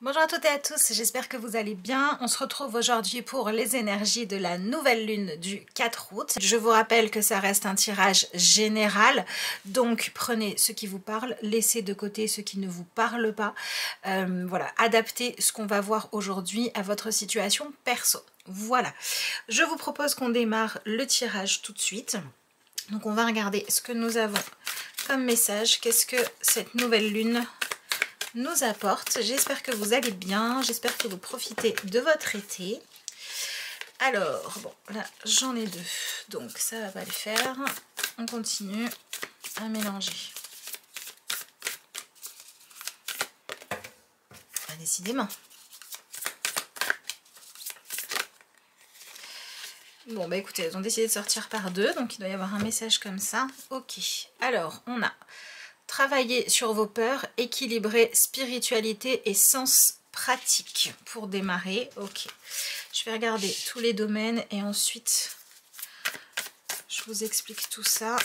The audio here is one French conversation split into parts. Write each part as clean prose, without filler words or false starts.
Bonjour à toutes et à tous, j'espère que vous allez bien. On se retrouve aujourd'hui pour les énergies de la nouvelle lune du 4 août. Je vous rappelle que ça reste un tirage général, donc prenez ce qui vous parle, laissez de côté ce qui ne vous parle pas. Voilà, adaptez ce qu'on va voir aujourd'hui à votre situation perso. Voilà, je vous propose qu'on démarre le tirage tout de suite. Donc on va regarder ce que nous avons comme message, qu'est-ce que cette nouvelle lune nous apporte. J'espère que vous allez bien, j'espère que vous profitez de votre été. Alors, bon, là j'en ai deux, donc ça va pas le faire. On continue à mélanger. Ah, décidément. Bon, bah écoutez, elles ont décidé de sortir par deux, donc il doit y avoir un message comme ça. Ok, alors on a travailler sur vos peurs, équilibrer spiritualité et sens pratique pour démarrer. Ok, je vais regarder tous les domaines et ensuite je vous explique tout ça.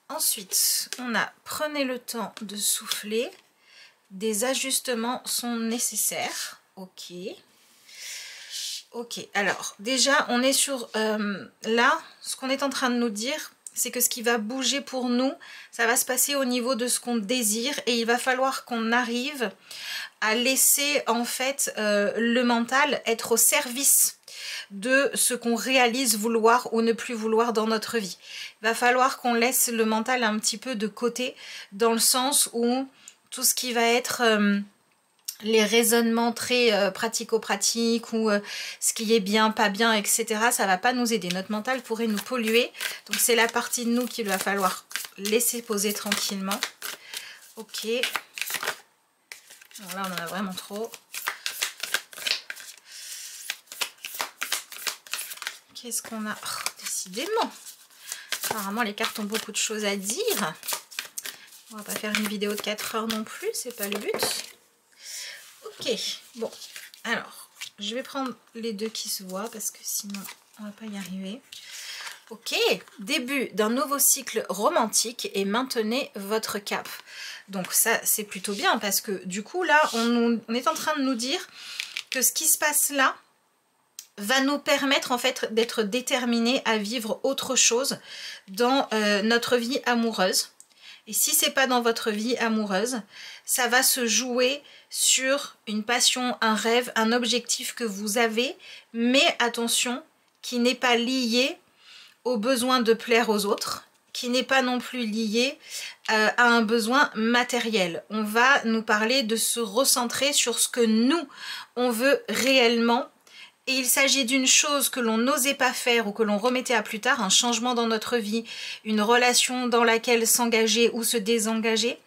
Ensuite, on a prenez le temps de souffler. Des ajustements sont nécessaires. Ok. Ok, alors déjà on est sur là, ce qu'on est en train de nous dire, c'est que ce qui va bouger pour nous, ça va se passer au niveau de ce qu'on désire et il va falloir qu'on arrive à laisser en fait le mental être au service de ce qu'on réalise vouloir ou ne plus vouloir dans notre vie. Il va falloir qu'on laisse le mental un petit peu de côté dans le sens où tout ce qui va être les raisonnements très pratico-pratiques ou ce qui est bien, pas bien, etc. ça va pas nous aider. Notre mental pourrait nous polluer. Donc c'est la partie de nous qu'il va falloir laisser poser tranquillement. Ok. Alors là on en a vraiment trop. Qu'est-ce qu'on a? Oh, décidément. Apparemment les cartes ont beaucoup de choses à dire. On va pas faire une vidéo de 4 heures non plus, c'est pas le but. Ok, bon, alors, je vais prendre les deux qui se voient parce que sinon, on va pas y arriver. Ok, début d'un nouveau cycle romantique et maintenez votre cap. Donc ça, c'est plutôt bien parce que du coup, là, on est en train de nous dire que ce qui se passe là va nous permettre en fait d'être déterminés à vivre autre chose dans notre vie amoureuse. Et si c'est pas dans votre vie amoureuse, ça va se jouer sur une passion, un rêve, un objectif que vous avez, mais attention, qui n'est pas lié au besoin de plaire aux autres, qui n'est pas non plus lié à un besoin matériel. On va nous parler de se recentrer sur ce que nous, on veut réellement. Et il s'agit d'une chose que l'on n'osait pas faire ou que l'on remettait à plus tard, un changement dans notre vie, une relation dans laquelle s'engager ou se désengager.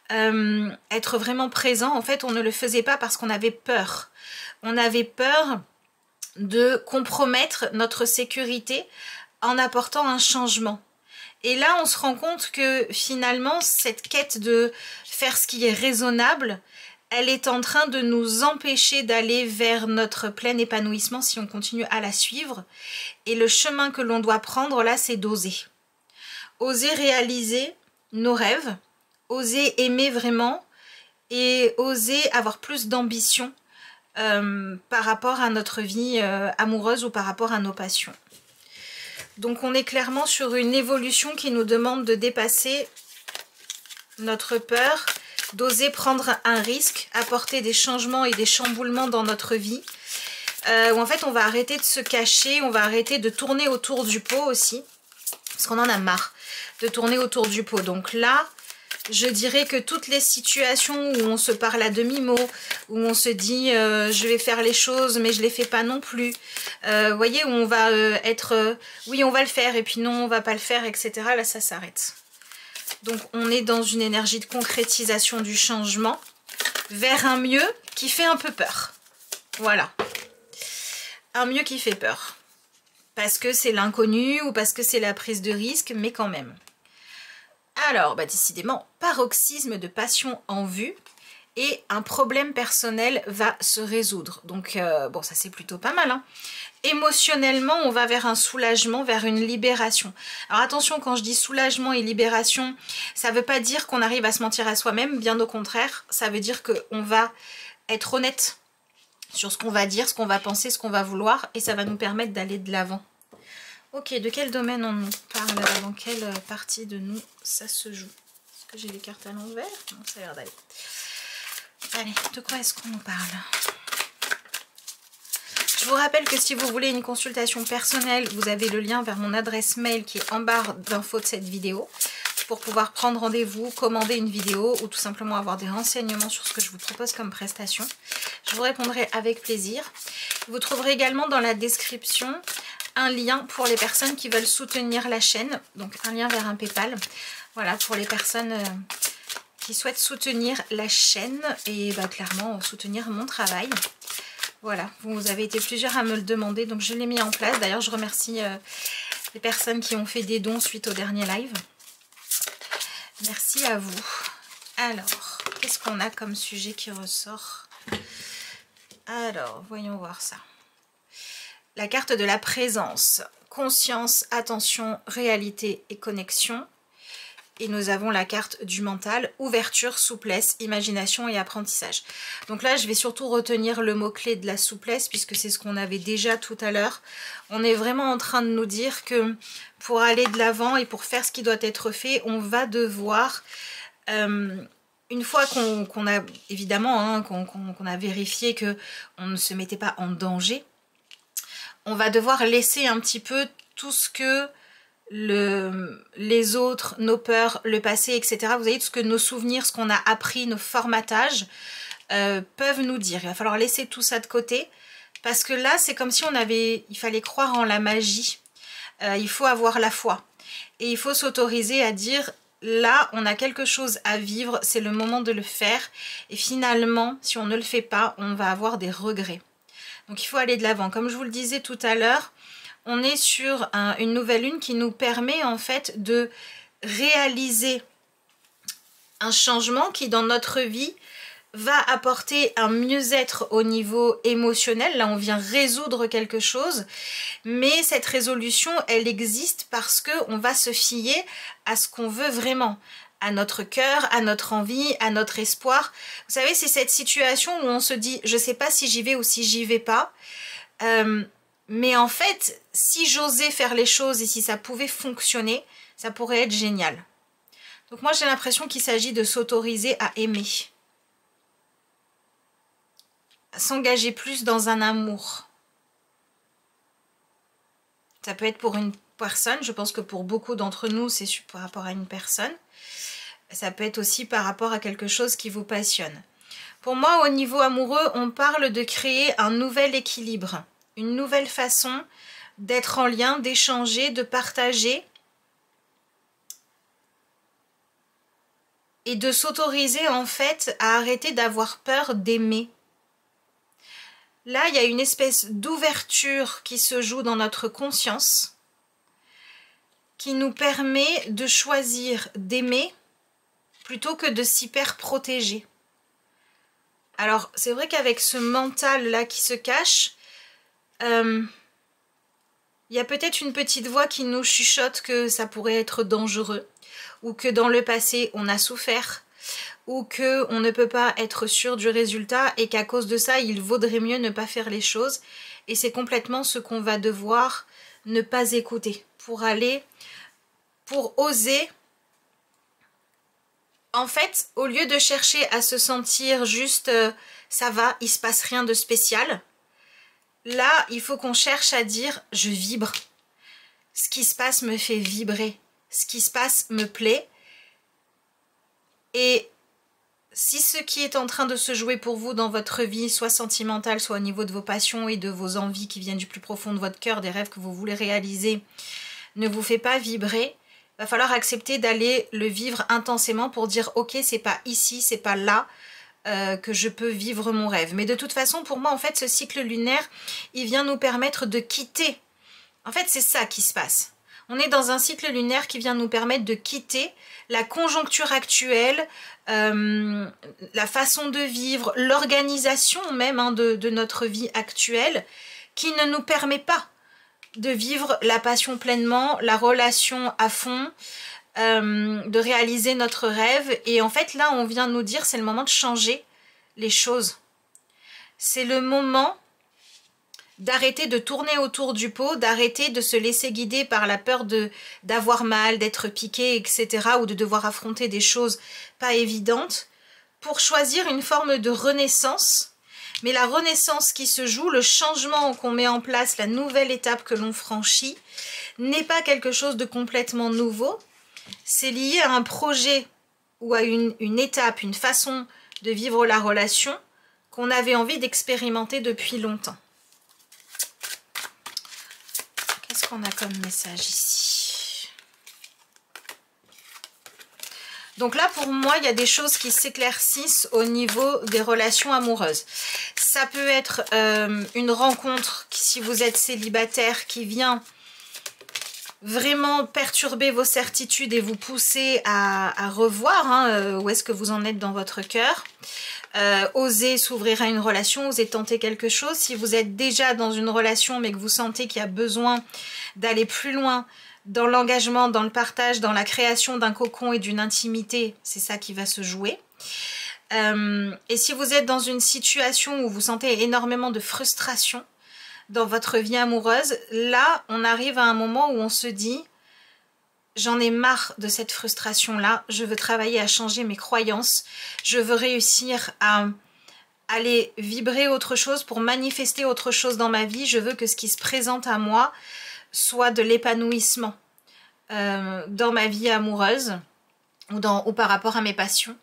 Être vraiment présent, en fait, on ne le faisait pas parce qu'on avait peur. On avait peur de compromettre notre sécurité en apportant un changement. Et là, on se rend compte que finalement, cette quête de faire ce qui est raisonnable, elle est en train de nous empêcher d'aller vers notre plein épanouissement si on continue à la suivre. Et le chemin que l'on doit prendre là, c'est d'oser. Oser réaliser nos rêves, oser aimer vraiment et oser avoir plus d'ambition par rapport à notre vie amoureuse ou par rapport à nos passions. Donc on est clairement sur une évolution qui nous demande de dépasser notre peur, d'oser prendre un risque, apporter des changements et des chamboulements dans notre vie. Où en fait on va arrêter de se cacher, on va arrêter de tourner autour du pot aussi. Parce qu'on en a marre de tourner autour du pot. Donc là, je dirais que toutes les situations où on se parle à demi-mot, où on se dit je vais faire les choses mais je les fais pas non plus. Vous voyez, où on va être oui on va le faire et puis non on va pas le faire, etc. Là ça s'arrête. Donc on est dans une énergie de concrétisation du changement vers un mieux qui fait un peu peur. Voilà. Un mieux qui fait peur. Parce que c'est l'inconnu ou parce que c'est la prise de risque, mais quand même. Alors, bah décidément, paroxysme de passion en vue et un problème personnel va se résoudre. Donc bon, ça c'est plutôt pas mal, hein. Émotionnellement, on va vers un soulagement, vers une libération. Alors attention, quand je dis soulagement et libération, ça ne veut pas dire qu'on arrive à se mentir à soi-même, bien au contraire, ça veut dire qu'on va être honnête sur ce qu'on va dire, ce qu'on va penser, ce qu'on va vouloir, et ça va nous permettre d'aller de l'avant. Ok, de quel domaine on nous parle? Dans quelle partie de nous ça se joue? Est-ce que j'ai les cartes à l'envers? Non, ça a l'air d'aller. Allez, de quoi est-ce qu'on nous parle? Je vous rappelle que si vous voulez une consultation personnelle, vous avez le lien vers mon adresse mail qui est en barre d'infos de cette vidéo pour pouvoir prendre rendez-vous, commander une vidéo ou tout simplement avoir des renseignements sur ce que je vous propose comme prestation. Je vous répondrai avec plaisir. Vous trouverez également dans la description un lien pour les personnes qui veulent soutenir la chaîne, donc un lien vers un PayPal. Voilà, pour les personnes qui souhaitent soutenir la chaîne et clairement soutenir mon travail. Voilà, vous avez été plusieurs à me le demander, donc je l'ai mis en place. D'ailleurs, je remercie les personnes qui ont fait des dons suite au dernier live. Merci à vous. Alors, qu'est-ce qu'on a comme sujet qui ressort? Alors, voyons voir ça. La carte de la présence, conscience, attention, réalité et connexion. Et nous avons la carte du mental, ouverture, souplesse, imagination et apprentissage. Donc là, je vais surtout retenir le mot-clé de la souplesse, puisque c'est ce qu'on avait déjà tout à l'heure. On est vraiment en train de nous dire que pour aller de l'avant et pour faire ce qui doit être fait, on va devoir, une fois qu'on a, évidemment, hein, qu'on a vérifié qu'on ne se mettait pas en danger, on va devoir laisser un petit peu tout ce que les autres, nos peurs, le passé, etc. Vous voyez, tout ce que nos souvenirs, ce qu'on a appris, nos formatages peuvent nous dire. Il va falloir laisser tout ça de côté parce que là, c'est comme si il fallait croire en la magie. Il faut avoir la foi et il faut s'autoriser à dire là, on a quelque chose à vivre, c'est le moment de le faire et finalement, si on ne le fait pas, on va avoir des regrets. Donc il faut aller de l'avant. Comme je vous le disais tout à l'heure, on est sur une nouvelle lune qui nous permet en fait de réaliser un changement qui dans notre vie va apporter un mieux-être au niveau émotionnel. Là on vient résoudre quelque chose, mais cette résolution elle existe parce qu'on va se fier à ce qu'on veut vraiment, à notre cœur, à notre envie, à notre espoir. Vous savez, c'est cette situation où on se dit je sais pas si j'y vais ou si j'y vais pas. Mais en fait, si j'osais faire les choses et si ça pouvait fonctionner, ça pourrait être génial. Donc moi, j'ai l'impression qu'il s'agit de s'autoriser à aimer. À s'engager plus dans un amour. Ça peut être pour une personne. Je pense que pour beaucoup d'entre nous, c'est par rapport à une personne. Ça peut être aussi par rapport à quelque chose qui vous passionne. Pour moi, au niveau amoureux, on parle de créer un nouvel équilibre. Une nouvelle façon d'être en lien, d'échanger, de partager et de s'autoriser en fait à arrêter d'avoir peur d'aimer. Là, il y a une espèce d'ouverture qui se joue dans notre conscience qui nous permet de choisir d'aimer plutôt que de s'hyper protéger. Alors, c'est vrai qu'avec ce mental-là qui se cache, il y a peut-être une petite voix qui nous chuchote que ça pourrait être dangereux ou que dans le passé on a souffert ou qu'on ne peut pas être sûr du résultat et qu'à cause de ça il vaudrait mieux ne pas faire les choses, et c'est complètement ce qu'on va devoir ne pas écouter pour oser. En fait, au lieu de chercher à se sentir juste ça va, il se passe rien de spécial, là, il faut qu'on cherche à dire « je vibre ». Ce qui se passe me fait vibrer. Ce qui se passe me plaît. Et si ce qui est en train de se jouer pour vous dans votre vie, soit sentimentale, soit au niveau de vos passions et de vos envies qui viennent du plus profond de votre cœur, des rêves que vous voulez réaliser, ne vous fait pas vibrer, il va falloir accepter d'aller le vivre intensément pour dire « ok, c'est pas ici, c'est pas là ». Que je peux vivre mon rêve. Mais de toute façon, pour moi, en fait, ce cycle lunaire, il vient nous permettre de quitter. En fait, c'est ça qui se passe. On est dans un cycle lunaire qui vient nous permettre de quitter la conjoncture actuelle, la façon de vivre, l'organisation même hein, de notre vie actuelle, qui ne nous permet pas de vivre la passion pleinement, la relation à fond, de réaliser notre rêve. Et en fait, là, on vient nous dire, c'est le moment de changer les choses. C'est le moment d'arrêter de tourner autour du pot, d'arrêter de se laisser guider par la peur d'avoir mal, d'être piqué, etc. ou de devoir affronter des choses pas évidentes, pour choisir une forme de renaissance. Mais la renaissance qui se joue, le changement qu'on met en place, la nouvelle étape que l'on franchit, n'est pas quelque chose de complètement nouveau. C'est lié à un projet ou à une étape, une façon de vivre la relation qu'on avait envie d'expérimenter depuis longtemps. Qu'est-ce qu'on a comme message ici? Donc là, pour moi, il y a des choses qui s'éclaircissent au niveau des relations amoureuses. Ça peut être une rencontre, si vous êtes célibataire, qui vient vraiment perturber vos certitudes et vous pousser à revoir hein, où est-ce que vous en êtes dans votre cœur. Oser s'ouvrir à une relation, oser tenter quelque chose. Si vous êtes déjà dans une relation mais que vous sentez qu'il y a besoin d'aller plus loin dans l'engagement, dans le partage, dans la création d'un cocon et d'une intimité, c'est ça qui va se jouer. Et si vous êtes dans une situation où vous sentez énormément de frustration dans votre vie amoureuse, là on arrive à un moment où on se dit j'en ai marre de cette frustration-là, je veux travailler à changer mes croyances, je veux réussir à aller vibrer autre chose pour manifester autre chose dans ma vie, je veux que ce qui se présente à moi soit de l'épanouissement dans ma vie amoureuse ou par rapport à mes passions.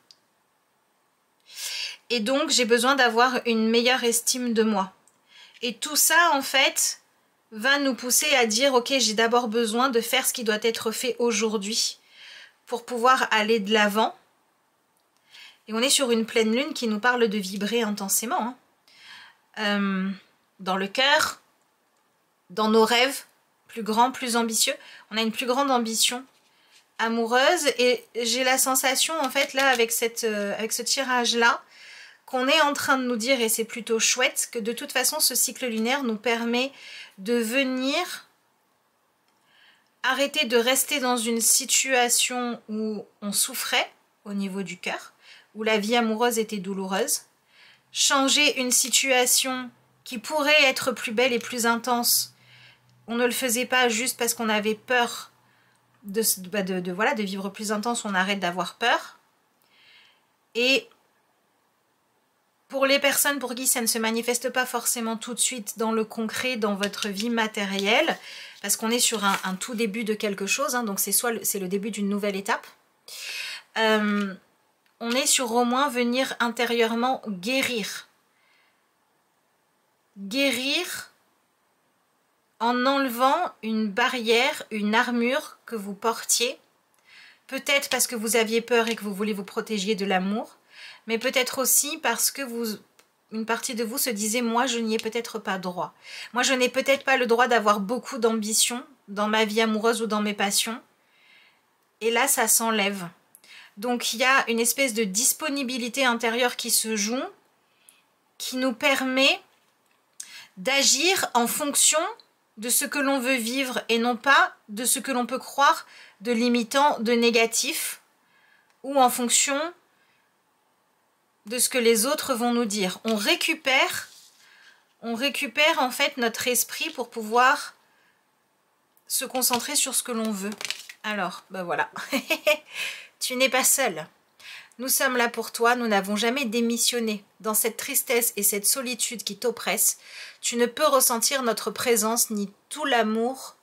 Et donc j'ai besoin d'avoir une meilleure estime de moi. Et tout ça en fait va nous pousser à dire ok, j'ai d'abord besoin de faire ce qui doit être fait aujourd'hui pour pouvoir aller de l'avant. Et on est sur une pleine lune qui nous parle de vibrer intensément hein. Dans le cœur, dans nos rêves plus grands, plus ambitieux. On a une plus grande ambition amoureuse et j'ai la sensation en fait là avec ce tirage là qu'on est en train de nous dire, et c'est plutôt chouette, que de toute façon ce cycle lunaire nous permet de venir arrêter de rester dans une situation où on souffrait au niveau du cœur, où la vie amoureuse était douloureuse, changer une situation qui pourrait être plus belle et plus intense. On ne le faisait pas juste parce qu'on avait peur de vivre plus intense, on arrête d'avoir peur. Et pour les personnes pour qui ça ne se manifeste pas forcément tout de suite dans le concret, dans votre vie matérielle, parce qu'on est sur un tout début de quelque chose, hein, donc c'est le début d'une nouvelle étape, on est sur au moins venir intérieurement guérir. Guérir en enlevant une barrière, une armure que vous portiez, peut-être parce que vous aviez peur et que vous voulez vous protéger de l'amour, mais peut-être aussi parce que une partie de vous se disait « moi je n'y ai peut-être pas droit ». Moi je n'ai peut-être pas le droit d'avoir beaucoup d'ambition dans ma vie amoureuse ou dans mes passions. Et là ça s'enlève. Donc il y a une espèce de disponibilité intérieure qui se joue, qui nous permet d'agir en fonction de ce que l'on veut vivre et non pas de ce que l'on peut croire de limitant, de négatif, ou en fonction de ce que les autres vont nous dire. On récupère en fait notre esprit pour pouvoir se concentrer sur ce que l'on veut. Alors, ben voilà, tu n'es pas seul. Nous sommes là pour toi, nous n'avons jamais démissionné. Dans cette tristesse et cette solitude qui t'oppresse, tu ne peux ressentir notre présence ni tout l'amour,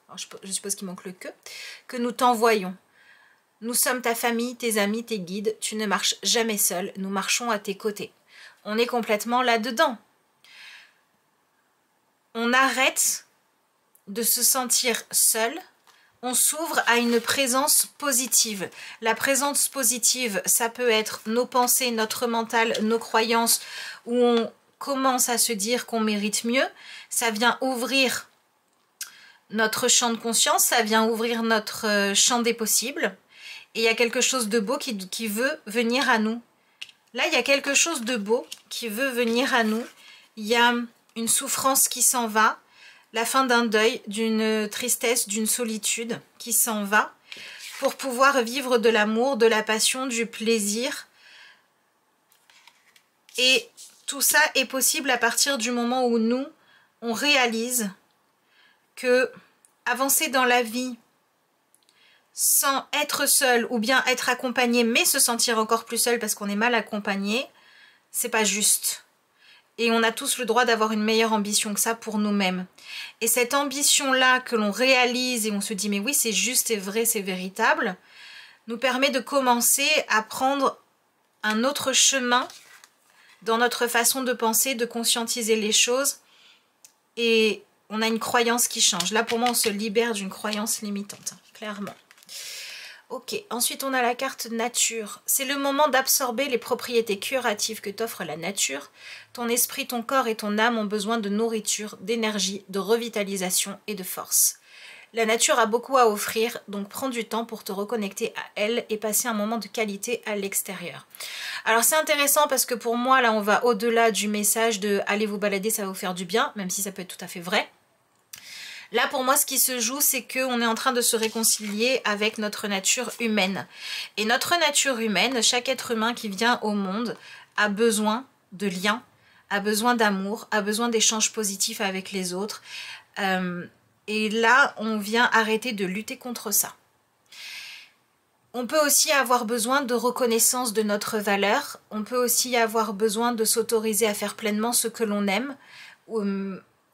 je suppose qu'il manque le que nous t'envoyons. Nous sommes ta famille, tes amis, tes guides, tu ne marches jamais seul, nous marchons à tes côtés. On est complètement là-dedans. On arrête de se sentir seul, on s'ouvre à une présence positive. La présence positive, ça peut être nos pensées, notre mental, nos croyances, où on commence à se dire qu'on mérite mieux. Ça vient ouvrir notre champ de conscience, ça vient ouvrir notre champ des possibles. Et il y a quelque chose de beau qui veut venir à nous. Là, il y a quelque chose de beau qui veut venir à nous. Il y a une souffrance qui s'en va, la fin d'un deuil, d'une tristesse, d'une solitude qui s'en va, pour pouvoir vivre de l'amour, de la passion, du plaisir. Et tout ça est possible à partir du moment où nous, on réalise que avancer dans la vie sans être seul ou bien être accompagné mais se sentir encore plus seul parce qu'on est mal accompagné, c'est pas juste. Et on a tous le droit d'avoir une meilleure ambition que ça pour nous-mêmes. Et cette ambition-là que l'on réalise et on se dit mais oui c'est juste, c'est vrai, c'est véritable, nous permet de commencer à prendre un autre chemin dans notre façon de penser, de conscientiser les choses. Et on a une croyance qui change. Là pour moi on se libère d'une croyance limitante, clairement. Ok, ensuite on a la carte nature. C'est le moment d'absorber les propriétés curatives que t'offre la nature. Ton esprit, ton corps et ton âme ont besoin de nourriture, d'énergie, de revitalisation et de force. La nature a beaucoup à offrir, donc prends du temps pour te reconnecter à elle et passer un moment de qualité à l'extérieur. Alors c'est intéressant parce que pour moi là on va au-delà du message de allez vous balader, ça va vous faire du bien, même si ça peut être tout à fait vrai. Là, pour moi, ce qui se joue, c'est qu'on est en train de se réconcilier avec notre nature humaine. Et notre nature humaine, chaque être humain qui vient au monde a besoin de liens, a besoin d'amour, a besoin d'échanges positifs avec les autres. Et là, on vient arrêter de lutter contre ça. On peut aussi avoir besoin de reconnaissance de notre valeur. On peut aussi avoir besoin de s'autoriser à faire pleinement ce que l'on aime,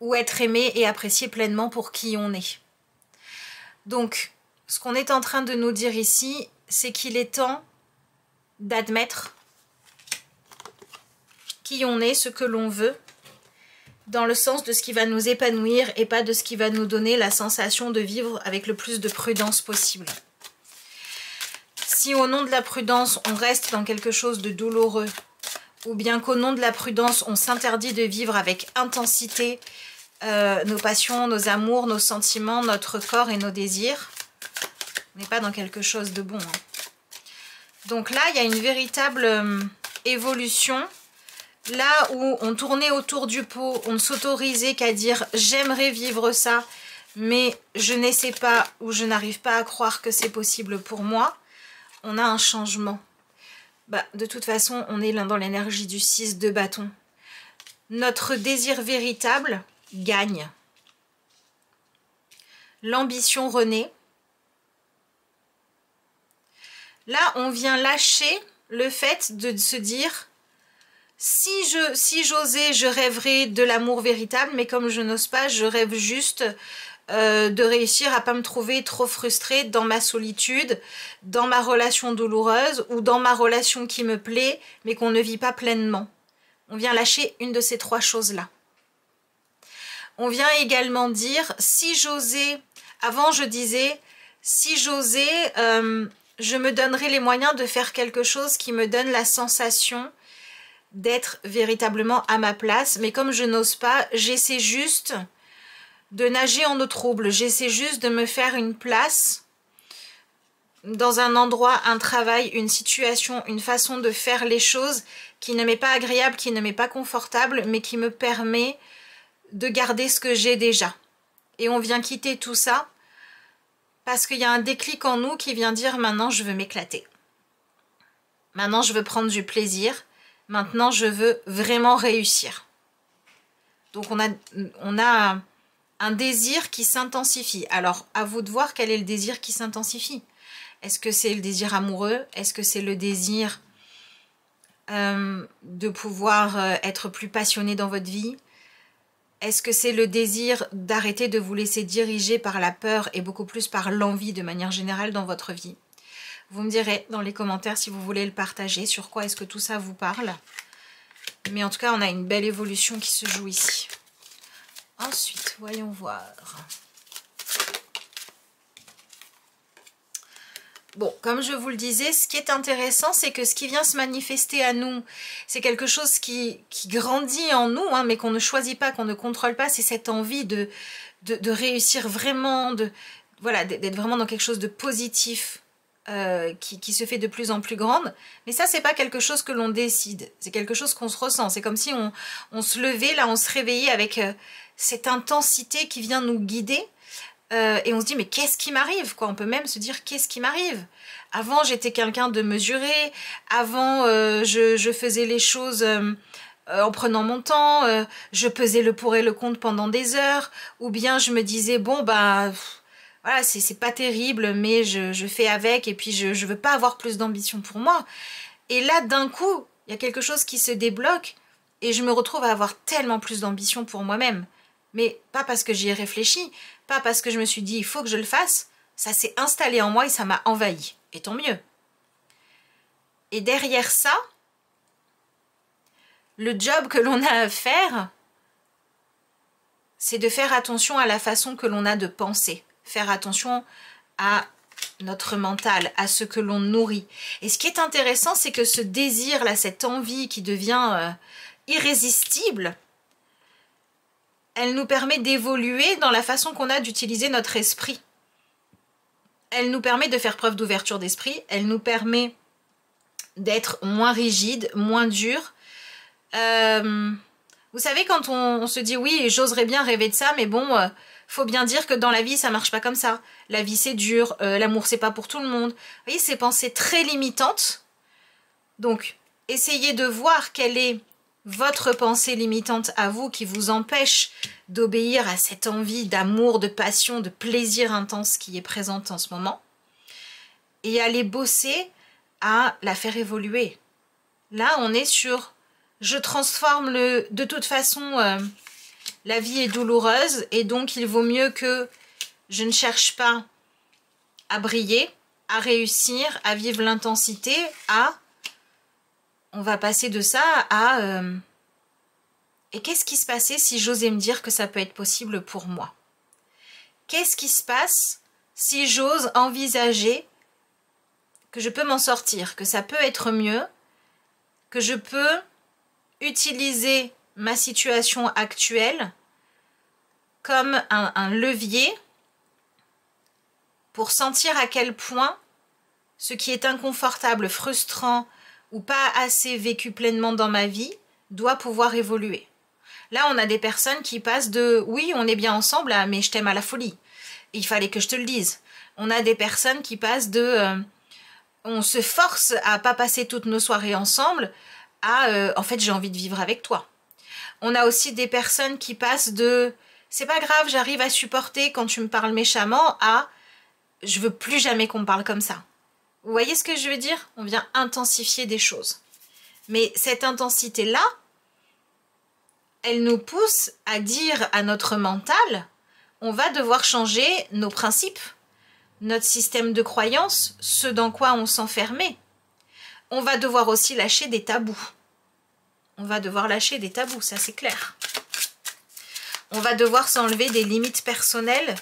ou être aimé et apprécié pleinement pour qui on est. Donc, ce qu'on est en train de nous dire ici, c'est qu'il est temps d'admettre qui on est, ce que l'on veut, dans le sens de ce qui va nous épanouir et pas de ce qui va nous donner la sensation de vivre avec le plus de prudence possible. Si au nom de la prudence, on reste dans quelque chose de douloureux, ou bien qu'au nom de la prudence, on s'interdit de vivre avec intensité nos passions, nos amours, nos sentiments, notre corps et nos désirs, on n'est pas dans quelque chose de bon. Donc là, il y a une véritable évolution. Là où on tournait autour du pot, on ne s'autorisait qu'à dire « j'aimerais vivre ça, mais je n'essaie pas ou je n'arrive pas à croire que c'est possible pour moi », on a un changement. De toute façon, on est là dans l'énergie du 6 de bâton. Notre désir véritable gagne. L'ambition renaît. Là, on vient lâcher le fait de se dire si j'osais, je rêverais de l'amour véritable, mais comme je n'ose pas, je rêve juste de réussir à pas me trouver trop frustrée dans ma solitude, dans ma relation douloureuse ou dans ma relation qui me plaît, mais qu'on ne vit pas pleinement. On vient lâcher une de ces trois choses-là. On vient également dire, si j'osais, avant je disais, si j'osais, je me donnerais les moyens de faire quelque chose qui me donne la sensation d'être véritablement à ma place. Mais comme je n'ose pas, j'essaie juste de nager en eau trouble. J'essaie juste de me faire une place dans un endroit, un travail, une situation, une façon de faire les choses qui ne m'est pas agréable, qui ne m'est pas confortable, mais qui me permet de garder ce que j'ai déjà. Et on vient quitter tout ça parce qu'il y a un déclic en nous qui vient dire maintenant je veux m'éclater. Maintenant je veux prendre du plaisir. Maintenant je veux vraiment réussir. Donc on a un désir qui s'intensifie. Alors à vous de voir quel est le désir qui s'intensifie. Est-ce que c'est le désir amoureux? Est-ce que c'est le désir de pouvoir être plus passionné dans votre vie? Est-ce que c'est le désir d'arrêter de vous laisser diriger par la peur et beaucoup plus par l'envie de manière générale dans votre vie? Vous me direz dans les commentaires si vous voulez le partager, sur quoi est-ce que tout ça vous parle. Mais en tout cas, on a une belle évolution qui se joue ici. Ensuite, voyons voir. bon, comme je vous le disais, ce qui est intéressant, c'est que ce qui vient se manifester à nous, c'est quelque chose qui grandit en nous, hein, mais qu'on ne choisit pas, qu'on ne contrôle pas. C'est cette envie de réussir vraiment, voilà, d'être vraiment dans quelque chose de positif, qui se fait de plus en plus grande. Mais ça, c'est pas quelque chose que l'on décide, c'est quelque chose qu'on se ressent. C'est comme si on se levait, là, on se réveillait avec cette intensité qui vient nous guider. Et on se dit mais qu'est-ce qui m'arrive quoi. On peut même se dire qu'est-ce qui m'arrive. Avant j'étais quelqu'un de mesuré, avant je faisais les choses en prenant mon temps, je pesais le pour et le contre pendant des heures, ou bien je me disais bon bah voilà c'est pas terrible mais je fais avec et puis je veux pas avoir plus d'ambition pour moi. Et là d'un coup il y a quelque chose qui se débloque et je me retrouve à avoir tellement plus d'ambition pour moi-même. Mais pas parce que j'y ai réfléchi, pas parce que je me suis dit il faut que je le fasse, ça s'est installé en moi et ça m'a envahi. Et tant mieux. Et derrière ça, le job que l'on a à faire, c'est de faire attention à la façon que l'on a de penser. Faire attention à notre mental, à ce que l'on nourrit. Et ce qui est intéressant, c'est que ce désir-là, cette envie qui devient irrésistible, elle nous permet d'évoluer dans la façon qu'on a d'utiliser notre esprit. Elle nous permet de faire preuve d'ouverture d'esprit. Elle nous permet d'être moins rigide, moins dur. Vous savez, quand on se dit oui, j'oserais bien rêver de ça, mais bon, faut bien dire que dans la vie, ça marche pas comme ça. La vie, c'est dur. L'amour, c'est pas pour tout le monde. Vous voyez, ces pensées très limitantes. Donc, essayez de voir quelle est votre pensée limitante à vous qui vous empêche d'obéir à cette envie d'amour, de passion, de plaisir intense qui est présente en ce moment. Et aller bosser à la faire évoluer. Là, on est sur je transforme le... De toute façon, la vie est douloureuse et donc il vaut mieux que je ne cherche pas à briller, à réussir, à vivre l'intensité, à... On va passer de ça à... Et qu'est-ce qui se passait si j'osais me dire que ça peut être possible pour moi? Qu'est-ce qui se passe si j'ose envisager que je peux m'en sortir, que ça peut être mieux, que je peux utiliser ma situation actuelle comme un levier pour sentir à quel point ce qui est inconfortable, frustrant ou pas assez vécu pleinement dans ma vie doit pouvoir évoluer. Là, on a des personnes qui passent de « oui, on est bien ensemble » à « mais je t'aime à la folie, il fallait que je te le dise ». On a des personnes qui passent de on se force à pas passer toutes nos soirées ensemble à en fait, j'ai envie de vivre avec toi. On a aussi des personnes qui passent de « c'est pas grave, j'arrive à supporter quand tu me parles méchamment » à « je veux plus jamais qu'on me parle comme ça ». Vous voyez ce que je veux dire? On vient intensifier des choses. Mais cette intensité-là, elle nous pousse à dire à notre mental, on va devoir changer nos principes, notre système de croyances, ce dans quoi on s'enfermait. On va devoir aussi lâcher des tabous. On va devoir lâcher des tabous, ça c'est clair. On va devoir s'enlever des limites personnelles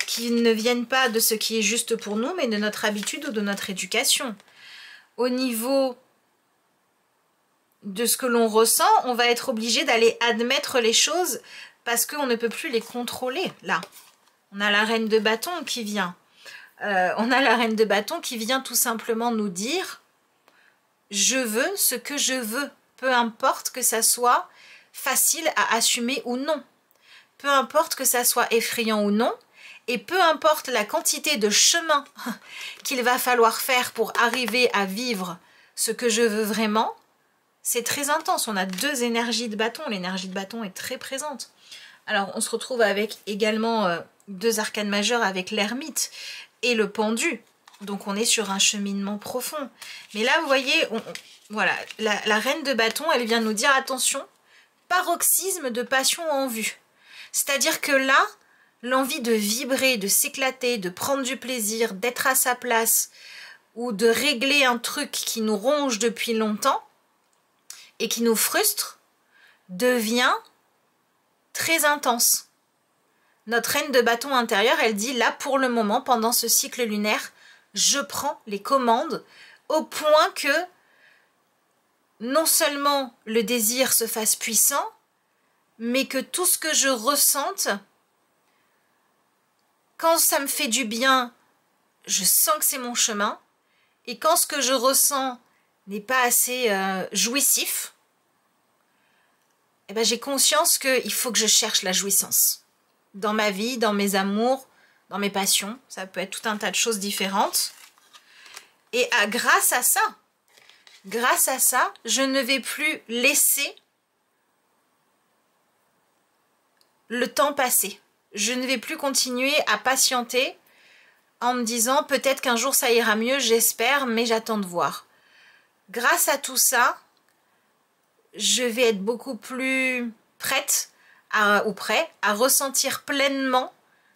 qui ne viennent pas de ce qui est juste pour nous, mais de notre habitude ou de notre éducation. Au niveau de ce que l'on ressent, on va être obligé d'aller admettre les choses parce qu'on ne peut plus les contrôler. Là, on a la reine de bâton qui vient. On a la reine de bâton qui vient tout simplement nous dire « je veux ce que je veux », peu importe que ça soit facile à assumer ou non. Peu importe que ça soit effrayant ou non, et peu importe la quantité de chemin qu'il va falloir faire pour arriver à vivre ce que je veux vraiment, c'est très intense. On a deux énergies de bâton. L'énergie de bâton est très présente. Alors, on se retrouve avec également deux arcanes majeures avec l'ermite et le pendu. Donc, on est sur un cheminement profond. Mais là, vous voyez, voilà, la reine de bâton, elle vient nous dire, attention, paroxysme de passion en vue. C'est-à-dire que là, l'envie de vibrer, de s'éclater, de prendre du plaisir, d'être à sa place ou de régler un truc qui nous ronge depuis longtemps et qui nous frustre, devient très intense. Notre reine de bâton intérieur, elle dit là pour le moment, pendant ce cycle lunaire, je prends les commandes au point que non seulement le désir se fasse puissant, mais que tout ce que je ressente, quand ça me fait du bien, je sens que c'est mon chemin, et quand ce que je ressens n'est pas assez jouissif, eh ben, j'ai conscience qu'il faut que je cherche la jouissance. Dans ma vie, dans mes amours, dans mes passions, ça peut être tout un tas de choses différentes. Et grâce à ça, je ne vais plus laisser le temps passer. Je ne vais plus continuer à patienter en me disant peut-être qu'un jour ça ira mieux, j'espère, mais j'attends de voir. Grâce à tout ça, je vais être beaucoup plus prête ou prêt à ressentir pleinement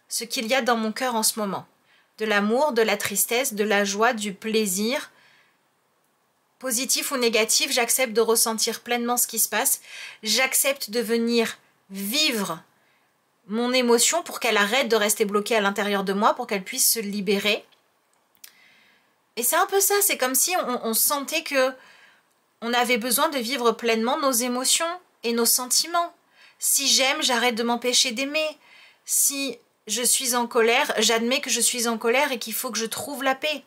ce qu'il y a dans mon cœur en ce moment. De l'amour, de la tristesse, de la joie, du plaisir. Positif ou négatif, j'accepte de ressentir pleinement ce qui se passe. J'accepte de venir vivre mon émotion pour qu'elle arrête de rester bloquée à l'intérieur de moi, pour qu'elle puisse se libérer. Et c'est un peu ça, c'est comme si on sentait que on avait besoin de vivre pleinement nos émotions et nos sentiments. Si j'aime, j'arrête de m'empêcher d'aimer. Si je suis en colère, j'admets que je suis en colère et qu'il faut que je trouve la paix.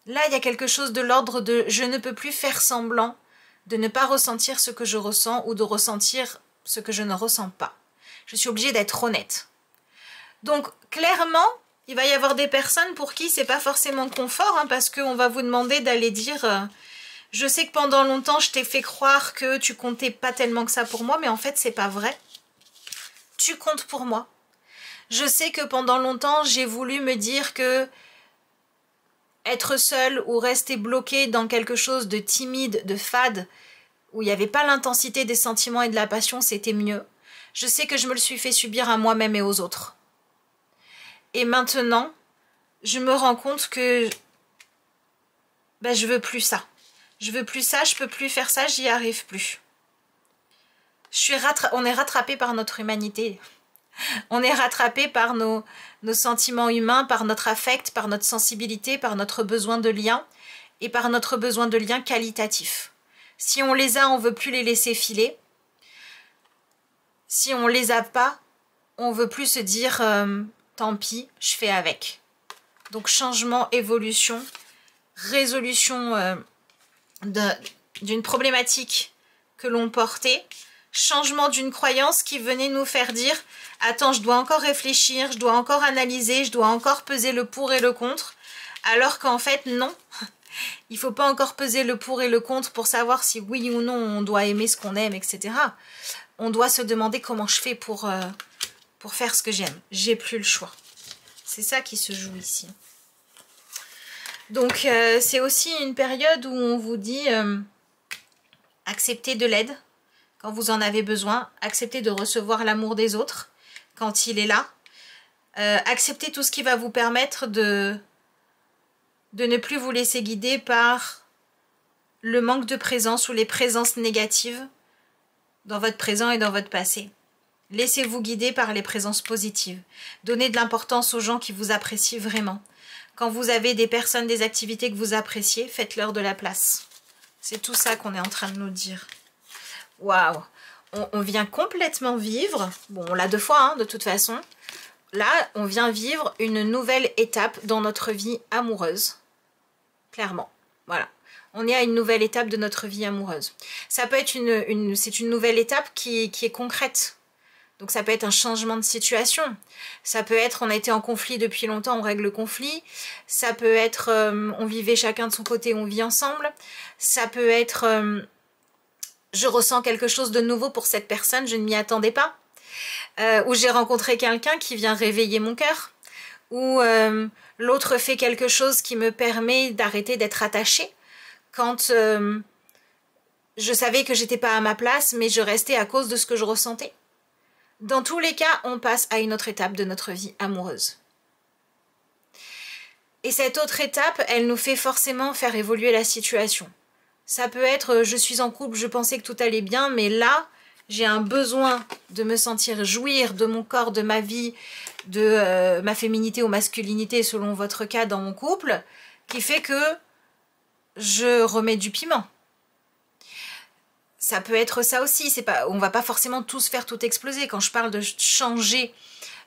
Là, il y a quelque chose de l'ordre de je ne peux plus faire semblant de ne pas ressentir ce que je ressens ou de ressentir ce que je ne ressens pas. Je suis obligée d'être honnête. Donc, clairement, il va y avoir des personnes pour qui c'est pas forcément confort, hein, parce qu'on va vous demander d'aller dire je sais que pendant longtemps, je t'ai fait croire que tu comptais pas tellement que ça pour moi, mais en fait, c'est pas vrai. Tu comptes pour moi. Je sais que pendant longtemps, j'ai voulu me dire que être seule ou rester bloquée dans quelque chose de timide, de fade, où il n'y avait pas l'intensité des sentiments et de la passion, c'était mieux. Je sais que je me le suis fait subir à moi-même et aux autres. Et maintenant, je me rends compte que je veux plus ça. Je veux plus ça, je peux plus faire ça, j'y arrive plus. On est rattrapé par notre humanité. On est rattrapé par nos sentiments humains, par notre affect, par notre sensibilité, par notre besoin de lien et par notre besoin de lien qualitatif. Si on les a, on ne veut plus les laisser filer. Si on les a pas, on ne veut plus se dire tant pis, je fais avec. Donc changement, évolution, résolution d'une problématique que l'on portait, changement d'une croyance qui venait nous faire dire « Attends, je dois encore réfléchir, je dois encore analyser, je dois encore peser le pour et le contre », alors qu'en fait, non. Il ne faut pas encore peser le pour et le contre pour savoir si oui ou non on doit aimer ce qu'on aime, etc. On doit se demander comment je fais pour faire ce que j'aime. J'ai plus le choix. C'est ça qui se joue ici. Donc, c'est aussi une période où on vous dit acceptez de l'aide quand vous en avez besoin, acceptez de recevoir l'amour des autres quand il est là, acceptez tout ce qui va vous permettre de ne plus vous laisser guider par le manque de présence ou les présences négatives dans votre présent et dans votre passé. Laissez-vous guider par les présences positives. Donnez de l'importance aux gens qui vous apprécient vraiment. Quand vous avez des personnes, des activités que vous appréciez, faites-leur de la place. C'est tout ça qu'on est en train de nous dire. Waouh! On vient complètement vivre, bon on l'a 2 fois hein, de toute façon, là on vient vivre une nouvelle étape dans notre vie amoureuse. Clairement, voilà. On est à une nouvelle étape de notre vie amoureuse. Ça peut être c'est une nouvelle étape qui est concrète. Donc ça peut être un changement de situation. Ça peut être on a été en conflit depuis longtemps, on règle le conflit. Ça peut être on vivait chacun de son côté, on vit ensemble. Ça peut être je ressens quelque chose de nouveau pour cette personne, je ne m'y attendais pas. Ou j'ai rencontré quelqu'un qui vient réveiller mon cœur. Ou l'autre fait quelque chose qui me permet d'arrêter d'être attachée. Quand je savais que j'étais pas à ma place, mais je restais à cause de ce que je ressentais. Dans tous les cas, on passe à une autre étape de notre vie amoureuse. Et cette autre étape, elle nous fait forcément faire évoluer la situation. Ça peut être, je suis en couple, je pensais que tout allait bien, mais là, j'ai un besoin de me sentir jouir de mon corps, de ma vie, de ma féminité ou masculinité selon votre cas dans mon couple, qui fait que je remets du piment. Ça peut être ça aussi, c'est pas, on va pas forcément tous faire tout exploser. Quand je parle de changer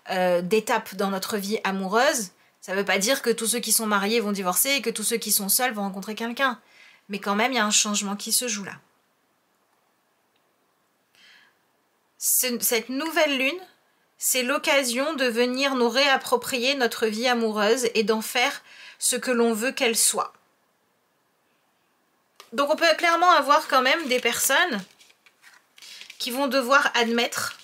d'étape dans notre vie amoureuse, ça veut pas dire que tous ceux qui sont mariés vont divorcer et que tous ceux qui sont seuls vont rencontrer quelqu'un. Mais quand même, il y a un changement qui se joue là. Cette nouvelle lune, c'est l'occasion de venir nous réapproprier notre vie amoureuse et d'en faire ce que l'on veut qu'elle soit. Donc on peut clairement avoir quand même des personnes qui vont devoir admettre,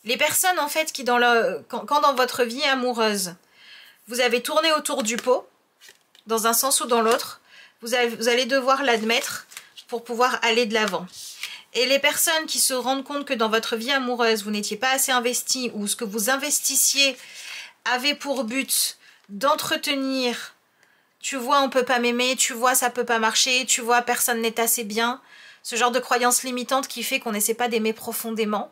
les personnes en fait qui quand dans votre vie amoureuse, vous avez tourné autour du pot, dans un sens ou dans l'autre, vous allez devoir l'admettre pour pouvoir aller de l'avant. Et les personnes qui se rendent compte que dans votre vie amoureuse, vous n'étiez pas assez investi ou ce que vous investissiez avait pour but d'entretenir, tu vois on peut pas m'aimer, tu vois ça peut pas marcher, tu vois personne n'est assez bien, ce genre de croyance limitante qui fait qu'on n'essaie pas d'aimer profondément,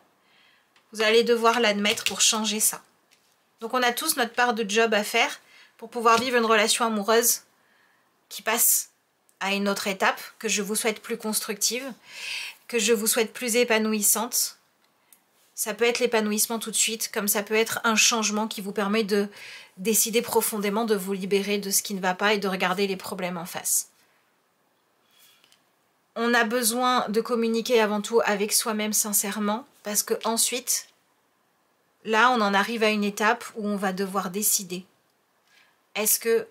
vous allez devoir l'admettre pour changer ça. Donc on a tous notre part de job à faire pour pouvoir vivre une relation amoureuse qui passe à une autre étape, que je vous souhaite plus constructive, que je vous souhaite plus épanouissante. Ça peut être l'épanouissement tout de suite, comme ça peut être un changement qui vous permet de décider profondément de vous libérer de ce qui ne va pas et de regarder les problèmes en face. On a besoin de communiquer avant tout avec soi-même sincèrement, parce que ensuite, là on en arrive à une étape où on va devoir décider. Est-ce que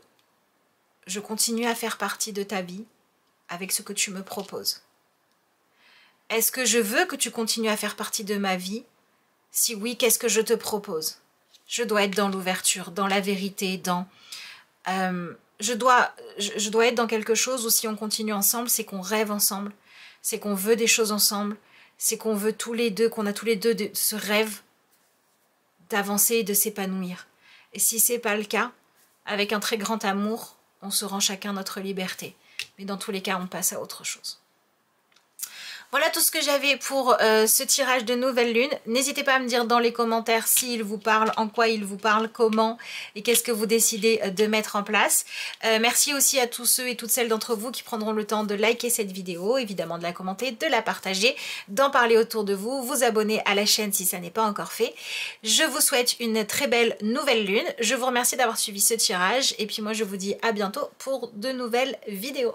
je continue à faire partie de ta vie avec ce que tu me proposes? Est-ce que je veux que tu continues à faire partie de ma vie? Si oui, qu'est-ce que je te propose? Je dois être dans l'ouverture, dans la vérité, dans... je dois être dans quelque chose où si on continue ensemble, c'est qu'on rêve ensemble, c'est qu'on veut des choses ensemble, c'est qu'on veut tous les deux, qu'on a tous les deux ce rêve d'avancer et de s'épanouir. Et si c'est pas le cas, avec un très grand amour, on se rend chacun notre liberté. Mais dans tous les cas, on passe à autre chose. Voilà tout ce que j'avais pour ce tirage de nouvelle lune. N'hésitez pas à me dire dans les commentaires s'il vous parle, en quoi il vous parle, comment et qu'est-ce que vous décidez de mettre en place. Merci aussi à tous ceux et toutes celles d'entre vous qui prendront le temps de liker cette vidéo, évidemment de la commenter, de la partager, d'en parler autour de vous, vous abonner à la chaîne si ça n'est pas encore fait. Je vous souhaite une très belle nouvelle lune. Je vous remercie d'avoir suivi ce tirage et puis moi je vous dis à bientôt pour de nouvelles vidéos.